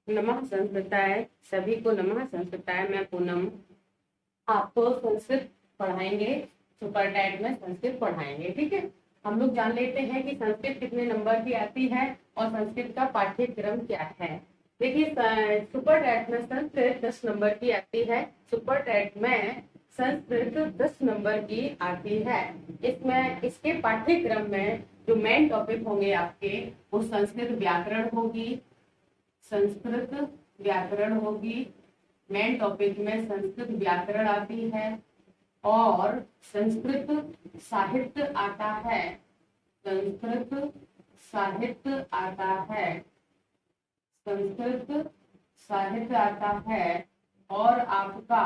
नमः संस्कृताय। सभी को नमः संस्कृताय। मैं पूनम आपको संस्कृत पढ़ाएंगे। सुपर टैट में संस्कृत पढ़ाएंगे, ठीक है। हम लोग जान लेते हैं कि संस्कृत कितने नंबर की आती है और संस्कृत का पाठ्यक्रम क्या है। देखिए, सुपर टैट में संस्कृत 10 नंबर की आती है। सुपर टैट में संस्कृत 10 नंबर की आती है। इसमें इसके पाठ्यक्रम में जो मेन टॉपिक होंगे आपके, वो संस्कृत व्याकरण होगी। संस्कृत व्याकरण होगी। मेन टॉपिक में संस्कृत व्याकरण आती है और संस्कृत साहित्य आता है। संस्कृत साहित्य आता है। संस्कृत साहित्य आता है और आपका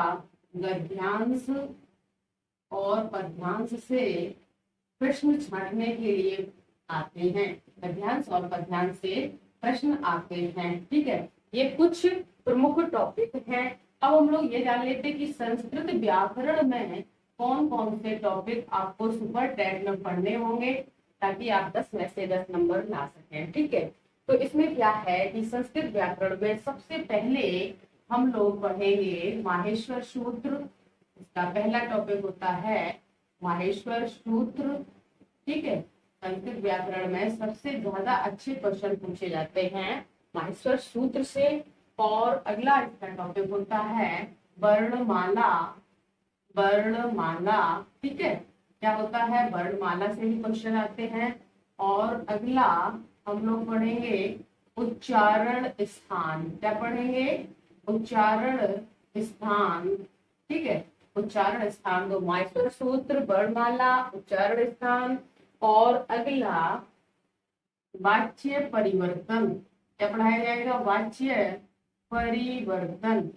गद्यांश और पद्यांश से प्रश्न छांटने के लिए आते हैं। गद्यांश और पद्यांश से प्रश्न आते हैं, ठीक है। ये कुछ प्रमुख टॉपिक हैं। अब हम लोग ये जान लेते हैं कि संस्कृत व्याकरण में कौन कौन से टॉपिक आपको सुपर टैट में पढ़ने होंगे, ताकि आप 10 में से 10 नंबर ला सकें, ठीक है। तो इसमें क्या है कि संस्कृत व्याकरण में सबसे पहले हम लोग पढ़ेंगे माहेश्वर सूत्र। इसका पहला टॉपिक होता है माहेश्वर सूत्र, ठीक है। संस्कृत व्याकरण में सबसे ज्यादा अच्छे क्वेश्चन पूछे जाते हैं माहेश्वर सूत्र से। और अगला इसका टॉपिक होता है वर्णमाला। वर्णमाला, ठीक है। क्या होता है, वर्णमाला से भी क्वेश्चन आते हैं। और अगला हम लोग पढ़ेंगे उच्चारण स्थान। क्या पढ़ेंगे, उच्चारण स्थान, ठीक है। उच्चारण स्थान, तो माहेश्वर सूत्र, वर्णमाला, उच्चारण स्थान। और अगला वाच्य परिवर्तन। क्या पढ़ाया जाएगा, वाच्य परिवर्तन,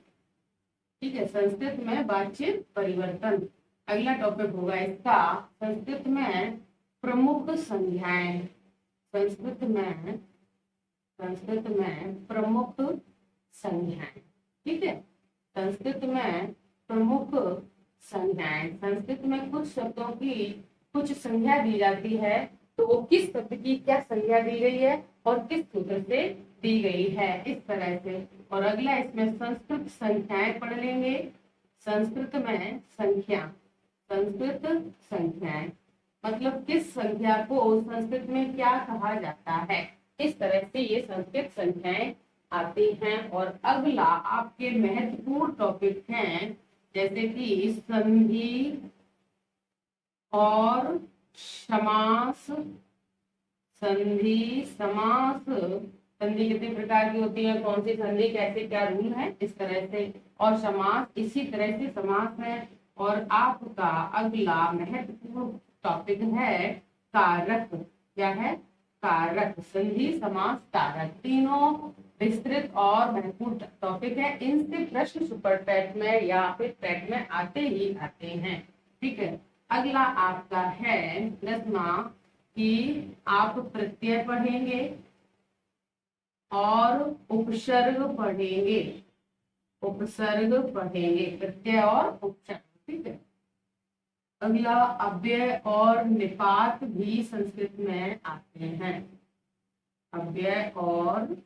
ठीक है। संस्कृत में वाच्य परिवर्तन अगला टॉपिक होगा इसका। संस्कृत में प्रमुख संज्ञाएं। संस्कृत में प्रमुख संज्ञाएं, ठीक है। संस्कृत में प्रमुख संज्ञाएं। संस्कृत में कुछ शब्दों की कुछ संज्ञा दी जाती है, तो वो किस शब्द की क्या संज्ञा दी गई है और किस सूत्र से दी गई है, इस तरह से। और अगला इसमें संस्कृत संख्याएं पढ़ लेंगे। संस्कृत में संख्या, संस्कृत संख्याएं मतलब किस संख्या को संस्कृत में क्या कहा जाता है, इस तरह से ये संस्कृत संख्याएं आती हैं। और अगला आपके महत्वपूर्ण टॉपिक हैं, जैसे कि संधि और समास। संधि समास, संधि कितने प्रकार की होती है, कौन सी संधि, कैसे क्या रूल है, इस तरह से। और समास इसी तरह से समास है। और आपका अगला महत्वपूर्ण टॉपिक है कारक। क्या है, कारक। संधि समास कारक तीनों विस्तृत और महत्वपूर्ण टॉपिक है। इनसे प्रश्न सुपर टैट में या फिर टैट में आते ही आते हैं, ठीक है। अगला आपका है 10वां कि आप प्रत्यय पढ़ेंगे और उपसर्ग पढ़ेंगे। उपसर्ग पढ़ेंगे, प्रत्यय और उपसर्ग, ठीक है। अगला अव्यय और निपात भी संस्कृत में आते हैं। अव्यय और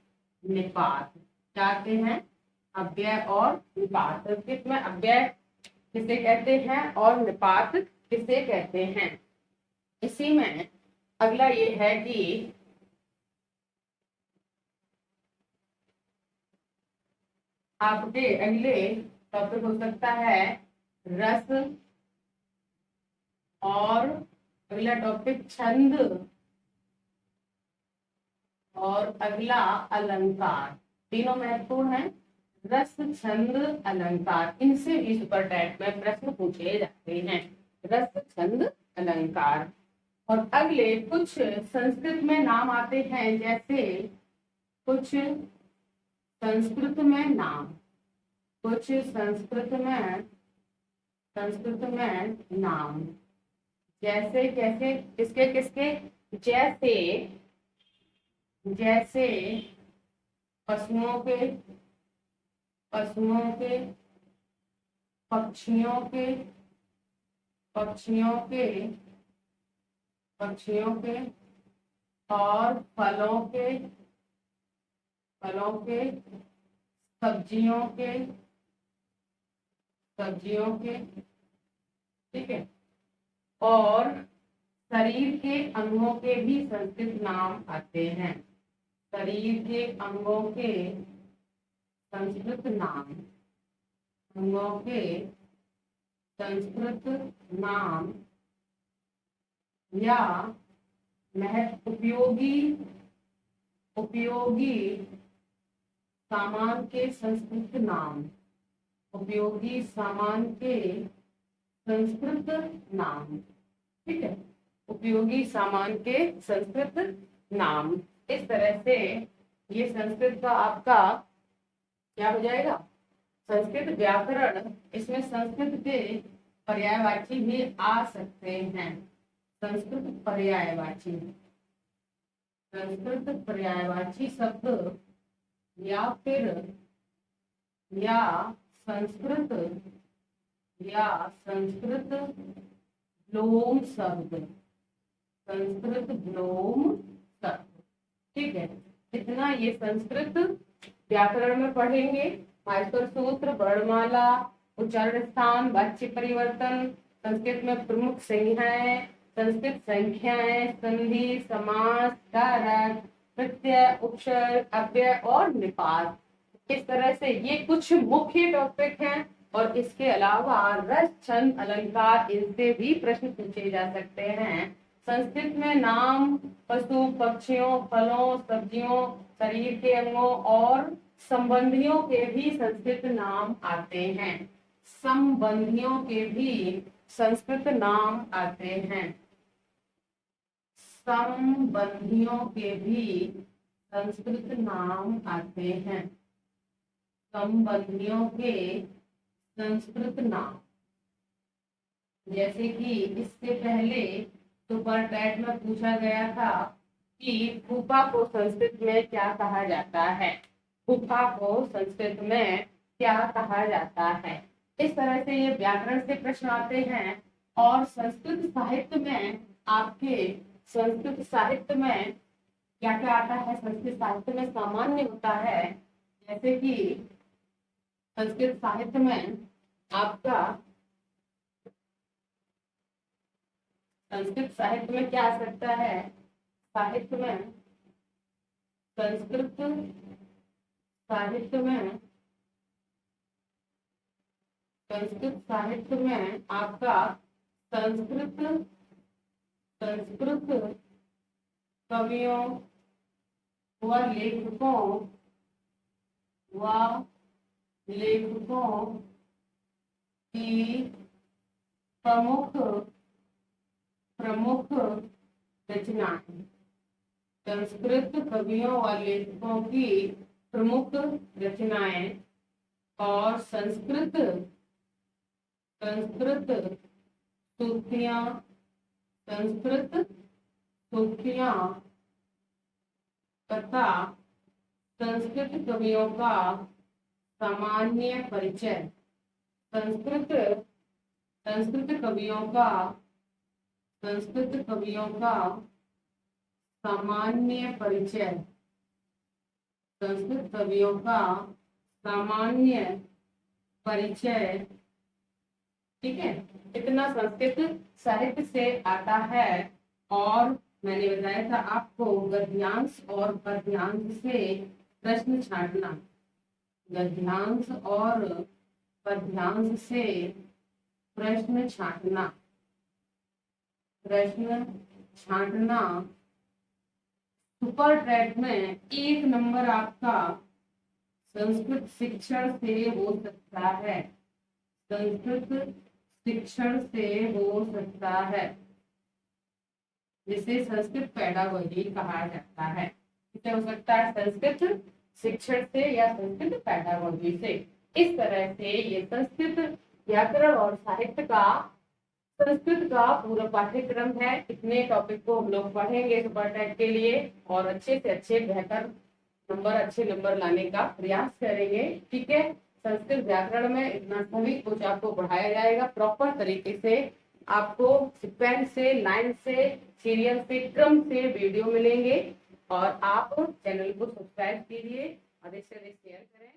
निपात क्या आते हैं, अव्यय और निपात। संस्कृत में अव्यय किसे कहते हैं और निपात किसे कहते हैं। इसी में अगला ये है कि आपके अगले टॉपिक हो सकता है रस। और अगला टॉपिक छंद। और अगला अलंकार। तीनों महत्वपूर्ण है, रस, छंद, अलंकार। इनसे भी सुपर टैट में प्रश्न पूछे जाते हैं, रस, छंद, अलंकार। और अगले कुछ संस्कृत में नाम आते हैं, जैसे कुछ संस्कृत में नाम, कुछ संस्कृत में नाम जैसे कैसे, किसके किसके, जैसे जैसे पशुओं के, पशुओं के, पक्षियों के, पक्षियों के, पक्षियों के, और फलों के, फलों के, सब्जियों के, ठीक है, और शरीर के अंगों के भी संस्कृत नाम आते हैं। शरीर के अंगों के संस्कृत नाम, अंगों के संस्कृत नाम या उपयोगी सामान के संस्कृत नाम, उपयोगी सामान के संस्कृत नाम, ठीक है, उपयोगी सामान के संस्कृत नाम। इस तरह से ये संस्कृत का आपका क्या हो जाएगा, संस्कृत व्याकरण। इसमें संस्कृत के पर्यायवाची भी आ सकते हैं, संस्कृत पर्यायवाची शब्द या फिर संस्कृत व्योम शब्द, ठीक है। इतना ये संस्कृत व्याकरण में पढ़ेंगे। माइस्कर सूत्र, वर्णमाला, उच्चारण स्थान, वाच्य परिवर्तन, संस्कृत में प्रमुख संज्ञाएं, संस्कृत संख्याएं, संधि, समास, कारक, प्रत्यय, उपसर्ग, अव्यय और निपात। इस तरह से ये कुछ मुख्य टॉपिक हैं और इसके अलावा रस, छंद, अलंकार, इनसे भी प्रश्न पूछे जा सकते हैं। संस्कृत में नाम, पशु पक्षियों, फलों, सब्जियों, शरीर के अंगों और संबंधियों के भी संस्कृत नाम आते हैं। संबंधियों के भी संस्कृत नाम आते हैं। संबंधियों के भी संस्कृत नाम आते हैं। संबंधियों के संस्कृत नाम, जैसे कि इससे पहले सुपर टैट में पूछा गया था कि फूफा को संस्कृत में क्या कहा जाता है, फूफा को संस्कृत में क्या कहा जाता है। इस तरह से ये व्याकरण से प्रश्न आते हैं। और संस्कृत साहित्य में आपके, संस्कृत साहित्य में क्या क्या आता है, संस्कृत साहित्य में सामान्य होता है। जैसे कि संस्कृत साहित्य में आपका, संस्कृत साहित्य में क्या आ सकता है, साहित्य में, संस्कृत साहित्य में, संस्कृत साहित्य में आपका संस्कृत कवियों व लेखकों की प्रमुख रचनाएं, संस्कृत कवियों व लेखकों की प्रमुख रचनाएं और संस्कृत सूक्तियां तथा संस्कृत कवियों का सामान्य परिचय, संस्कृत कवियों का सामान्य परिचय, संस्कृत कवियों का सामान्य परिचय, ठीक है। इतना संस्कृत साहित्य से आता है। और मैंने बताया था आपको गद्यांश और पद्यांश से प्रश्न छांटना, गद्यांश और पद्यांश से प्रश्न छांटना, सुपर ट्रैक में 1 नंबर आपका संस्कृत शिक्षण से हो सकता है, संस्कृत शिक्षण से हो सकता है, जिसे संस्कृत पेडागोजी कहा जाता है। इसे हो सकता है संस्कृत शिक्षण से या संस्कृत पेडागोजी से। इस तरह से ये संस्कृत व्याकरण और साहित्य का, संस्कृत का पूरा पाठ्यक्रम है। इतने टॉपिक को हम लोग पढ़ेंगे सुपर टेट के लिए और अच्छे से अच्छे बेहतर नंबर, अच्छे नंबर लाने का प्रयास करेंगे, ठीक है। संस्कृत व्याकरण में इतना सभी कुछ आपको पढ़ाया जाएगा प्रॉपर तरीके से। आपको सीक्वेंस से, लाइन से, सीरियल से, क्रम से वीडियो मिलेंगे और आप चैनल को सब्सक्राइब कीजिए, अधिक से अधिक शेयर करें।